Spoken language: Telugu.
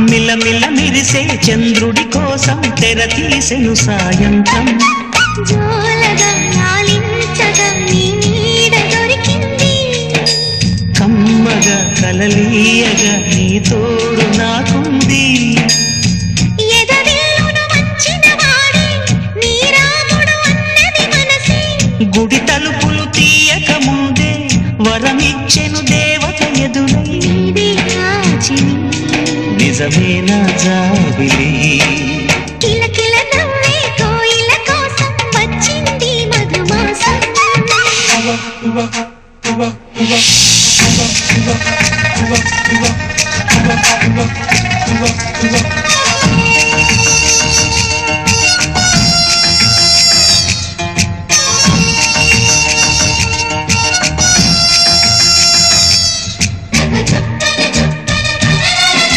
మిలమిల మెరిసే చంద్రుడి కోసం తెర తీసెను సాయంత్రం జోలగా లాలించగా నీ నీడ దొరికింది కమ్మగా కలలీయగా నీ తోడు నాకుంది ఎదవిల్లును వంచిన వాడే నీ రాముడు అన్నది మనసే గుడి తలుపులు తీయక ముందే వరమిచ్చెను దేవత ఎదురై నీదే కాచిని నిజమేనా జాబిలి కిలకిల నవ్వే కోయిల కోసం వచ్చింది మధుమాసం